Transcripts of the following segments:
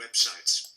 websites.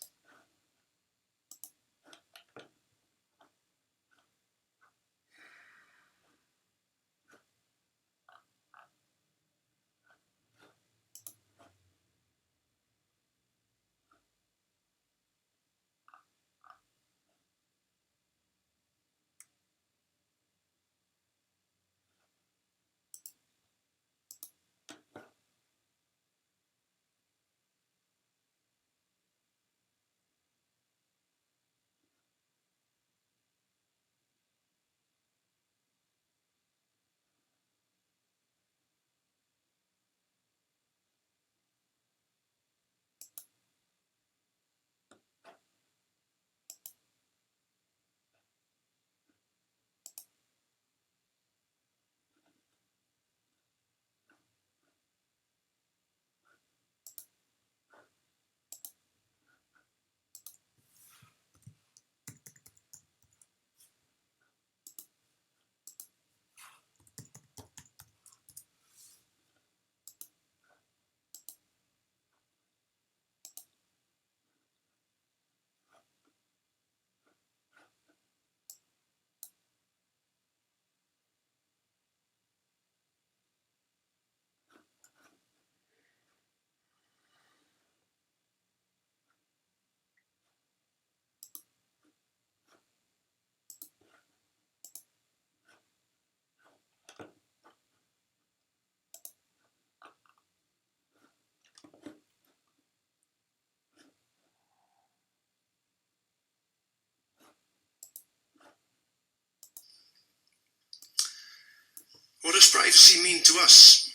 What does privacy mean to us?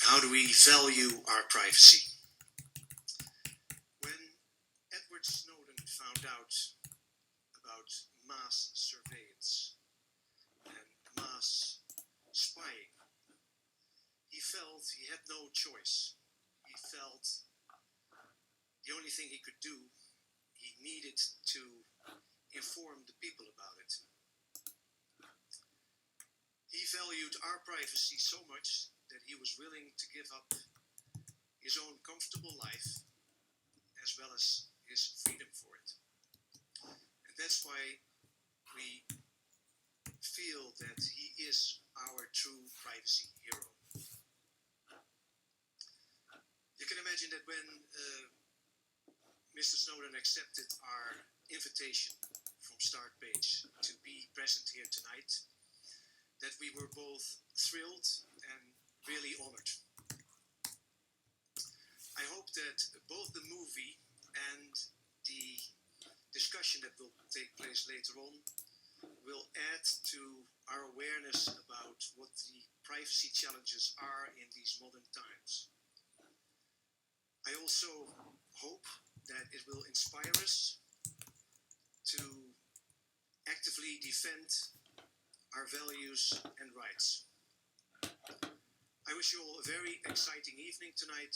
How do we value our privacy? When Eward Snowden found out about mass surveillance and mass spying, he felt he had no choice. He felt the only thing he could do, he needed to inform the people about it. He valued our privacy so much that he was willing to give up his own comfortable life as well as his freedom for it. And that's why we feel that he is our true privacy hero. You can imagine that when Mr. Snowden accepted our invitation from Start Page to be present here tonight, that we were both thrilled and really honored. I hope that both the movie and the discussion that will take place later on will add to our awareness about what the privacy challenges are in these modern times. I also hope that it will inspire us to actively defend our values and rights. I wish you all a very exciting evening tonight,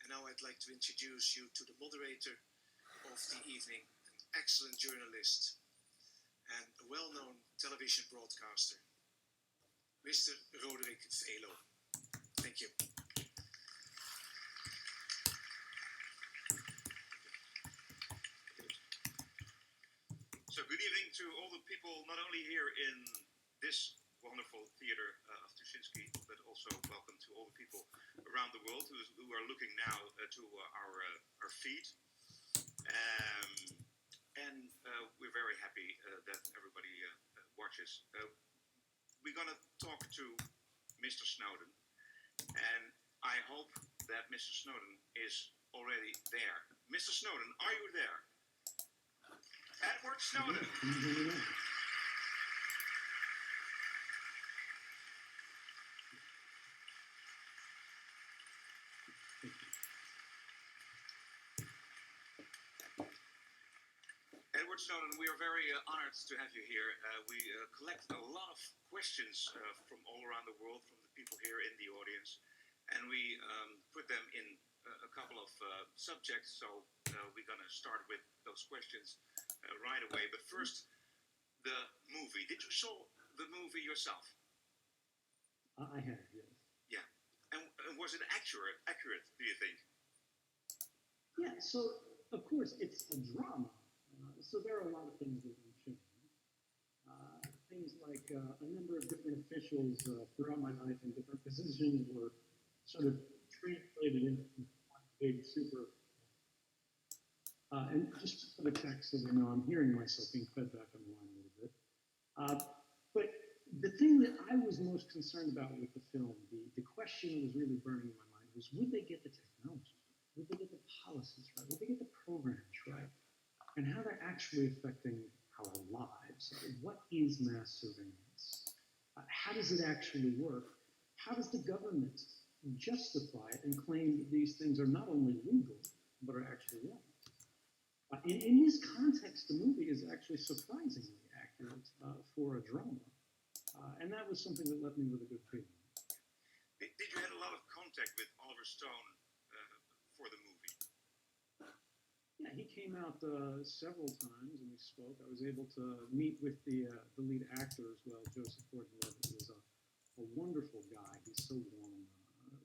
and now I'd like to introduce you to the moderator of the evening, an excellent journalist and a well-known television broadcaster, Mr. Roderick Velo. Thank you. So good evening to all the people, not only here in this wonderful theater of Tuschinski, but also welcome to all the people around the world who are looking now to our feed. And we're very happy that everybody watches. We're going to talk to Mr. Snowden, and I hope that Mr. Snowden is already there. Mr. Snowden, are you there? Eward Snowden. Eward Snowden, we are very honored to have you here. We collected a lot of questions from all around the world, from the people here in the audience, and we put them in a couple of subjects. So we're going to start with those questions right away. But first, the movie. Did you saw the movie yourself? I have, yes. Yeah. And was it accurate, do you think? Yeah, so of course it's a drama. So there are a lot of things that we should. Things like a number of different officials throughout my life in different positions were sort of translated into one big super. And just for the text, as you know, I'm hearing myself being fed back on the line a little bit. But the thing that I was most concerned about with the film, the question that was really burning in my mind was, would they get the technology right? Would they get the policies right? Would they get the programs right? And how they're actually affecting our lives. What is mass surveillance? How does it actually work? How does the government justify it and claim that these things are not only legal, but are actually wrong? In this context, the movie is actually surprisingly accurate for a drama. And that was something that left me with a good feeling. Did you have a lot of contact with Oliver Stone for the movie? Yeah, he came out several times and we spoke. I was able to meet with the lead actor as well, Joseph Gordon-Levitt, who is a wonderful guy. He's so warm,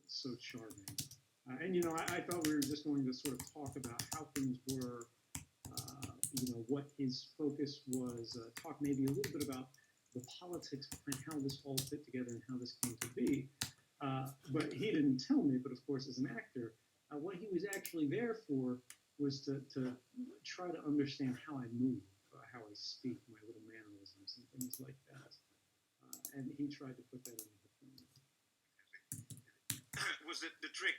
so charming. And, you know, I thought we were just going to sort of talk about how things were, you know, what his focus was, talk maybe a little bit about the politics behind how this all fit together and how this came to be. But he didn't tell me, but of course, as an actor, what he was actually there for was to try to understand how I move, how I speak, my little mannerisms and things like that. And he tried to put that into the film. Was the trick,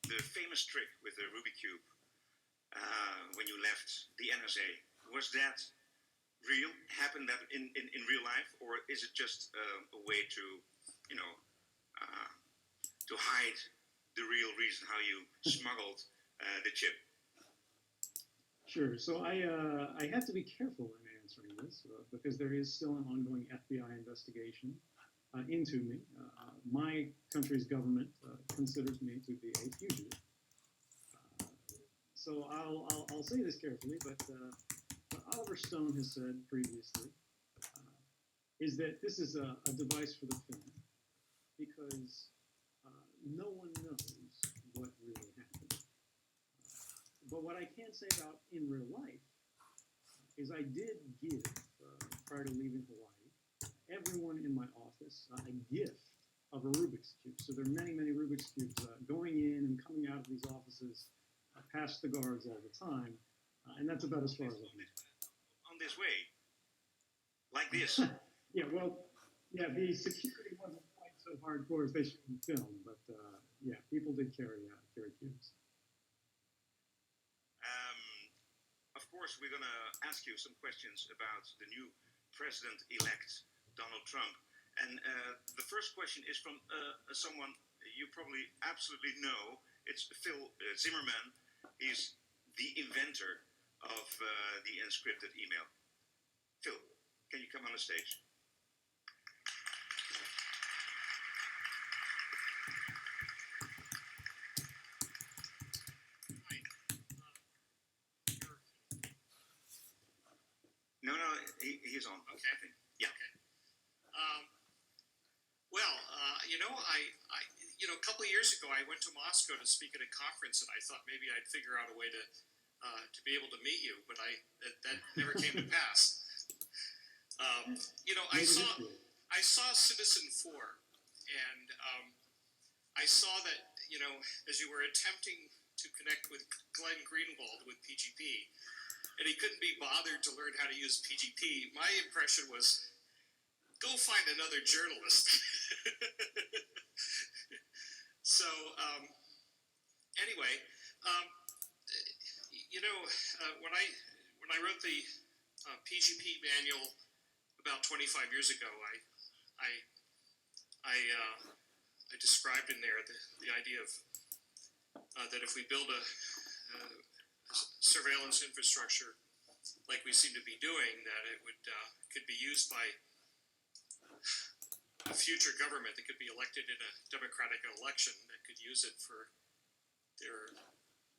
the famous trick with the Rubik's Cube, when you left the NSA, was that real? Happened that in real life? Or is it just a way to, you know, to hide the real reason how you smuggled the chip? Sure. So I have to be careful in answering this because there is still an ongoing FBI investigation into me. My country's government considers me to be a fugitive. So I'll say this carefully, but what Oliver Stone has said previously is that this is a device for the film because no one knows what really happened. But what I can say about in real life is I did give, prior to leaving Hawaii, everyone in my office a gift of a Rubik's Cube. So there are many, many Rubik's Cubes going in and coming out of these offices past the guards all the time. And that's about as far as I can. On this way? Like this? Yeah, well, yeah, the security wasn't quite so hardcore as they should in film, but yeah, people did carry cubes. Of course, we're going to ask you some questions about the new president-elect, Donald Trump. And the first question is from someone you probably absolutely know. It's Phil Zimmerman. He's the inventor of the encrypted email. Phil, can you come on the stage? No, he's on. Okay. Yeah. Okay. A couple of years ago, I went to Moscow to speak at a conference, and I thought maybe I'd figure out a way to be able to meet you, but that never came to pass. I saw Citizen 4, and I saw that as you were attempting to connect with Glenn Greenwald with PGP, and he couldn't be bothered to learn how to use PGP. My impression was, go find another journalist. So, anyway, when I wrote the PGP manual about 25 years ago, I described in there the idea of that if we build a surveillance infrastructure like we seem to be doing, that it could be used by a future government that could be elected in a democratic election that could use it for their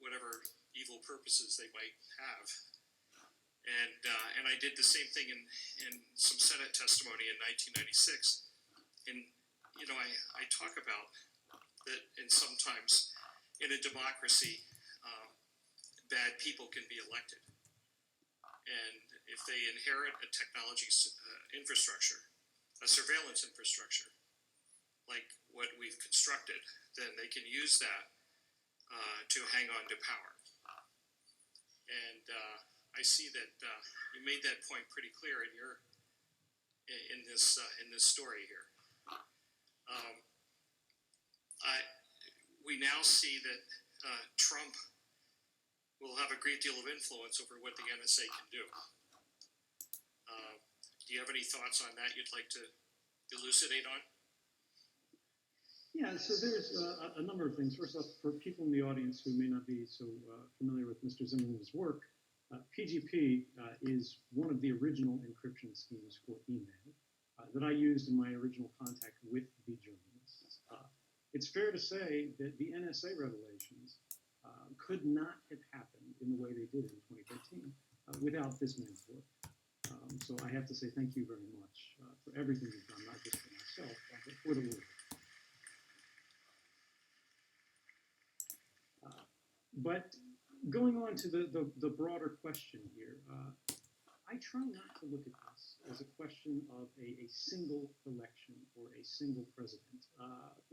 whatever evil purposes they might have. And I did the same thing in some Senate testimony in 1996. And I talk about that, and sometimes in a democracy, bad people can be elected. And if they inherit a technology infrastructure, a surveillance infrastructure, like what we've constructed, then they can use that to hang on to power. And I see that you made that point pretty clear in this story here. We now see that Trump will have a great deal of influence over what the NSA can do. Do you have any thoughts on that you'd like to elucidate on? Yeah, so there's a number of things. First off, for people in the audience who may not be so familiar with Mr. Zimmerman's work, PGP is one of the original encryption schemes for email that I used in my original contact with the journalists. It's fair to say that the NSA revelations could not have happened in the way they did in 2013 without this man's work. So I have to say thank you very much for everything you've done, not just for myself, but for the world. But going on to the broader question here, I try not to look at this as a question of a single election or a single president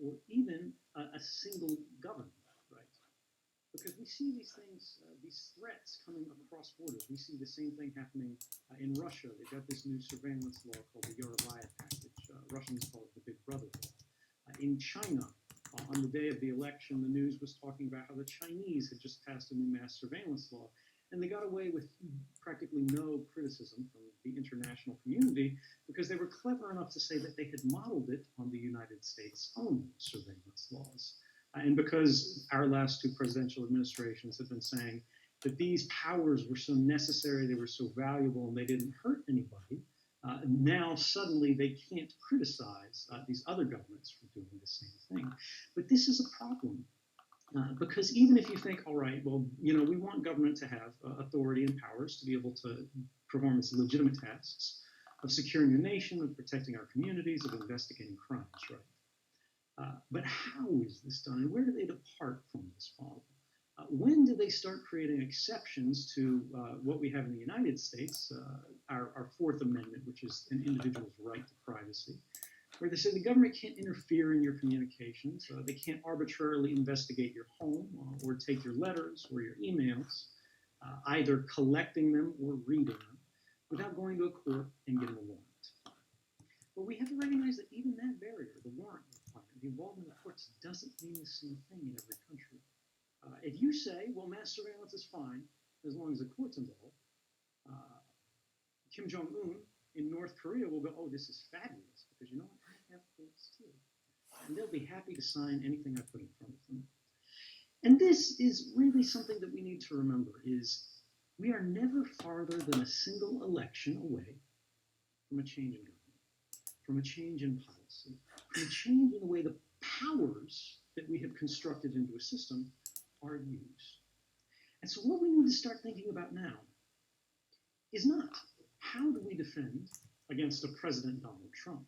or even a single government, right? Because we see these things, these threats coming across borders. We see the same thing happening in Russia. They've got this new surveillance law called the Yorovaya package. Russians call it the Big Brother law. In China, on the day of the election, the news was talking about how the Chinese had just passed a new mass surveillance law, and they got away with practically no criticism from the international community because they were clever enough to say that they had modeled it on the United States' own surveillance laws. And because our last two presidential administrations have been saying that these powers were so necessary, they were so valuable, and they didn't hurt anybody, now suddenly they can't criticize these other governments for doing the same thing. But this is a problem because even if you think, all right, well, you know, we want government to have authority and powers to be able to perform its legitimate tasks of securing the nation, of protecting our communities, of investigating crimes, right? But how is this done, and where do they depart from this model? When do they start creating exceptions to what we have in the United States, our Fourth Amendment, which is an individual's right to privacy, where they say the government can't interfere in your communications, they can't arbitrarily investigate your home or take your letters or your emails, either collecting them or reading them, without going to a court and getting a warrant. But we have to recognize that even that barrier, the warrant requirement, the involvement of the courts, doesn't mean the same thing in every country. If you say, well, mass surveillance is fine as long as the court's involved, Kim Jong-un in North Korea will go, oh, this is fabulous, because you know what, I have courts too. And they'll be happy to sign anything I put in front of them. And this is really something that we need to remember, is we are never farther than a single election away from a change in government, from a change in policy, from a change in the way the powers that we have constructed into a system are used. And so what we need to start thinking about now is not how do we defend against a President Donald Trump,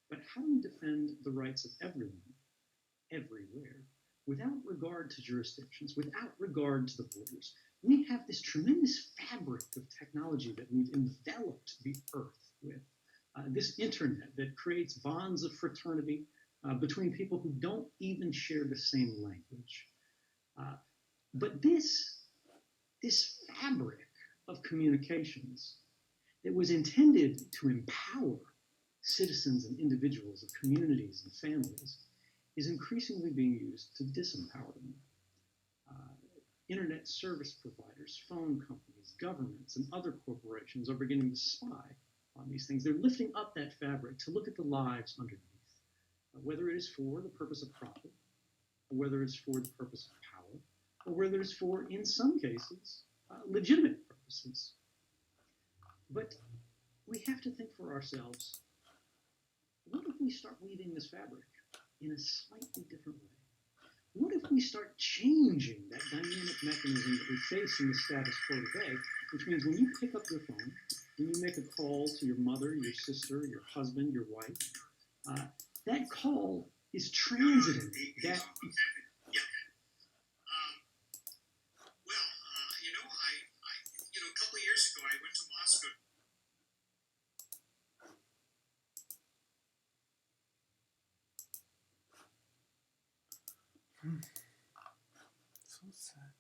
but how do we defend the rights of everyone, everywhere, without regard to jurisdictions, without regard to the borders. We have this tremendous fabric of technology that we've enveloped the earth with, this internet that creates bonds of fraternity between people who don't even share the same language. But this fabric of communications that was intended to empower citizens and individuals of communities and families is increasingly being used to disempower them. Internet service providers, phone companies, governments, and other corporations are beginning to spy on these things. They're lifting up that fabric to look at the lives underneath, whether it is for the purpose of profit, or whether it's for the purpose of power, or whether it's for, in some cases, legitimate purposes. But we have to think for ourselves, what if we start weaving this fabric in a slightly different way? What if we start changing that dynamic mechanism that we face in the status quo today, which means when you pick up your phone, when you make a call to your mother, your sister, your husband, your wife, that call is transiting. So sad.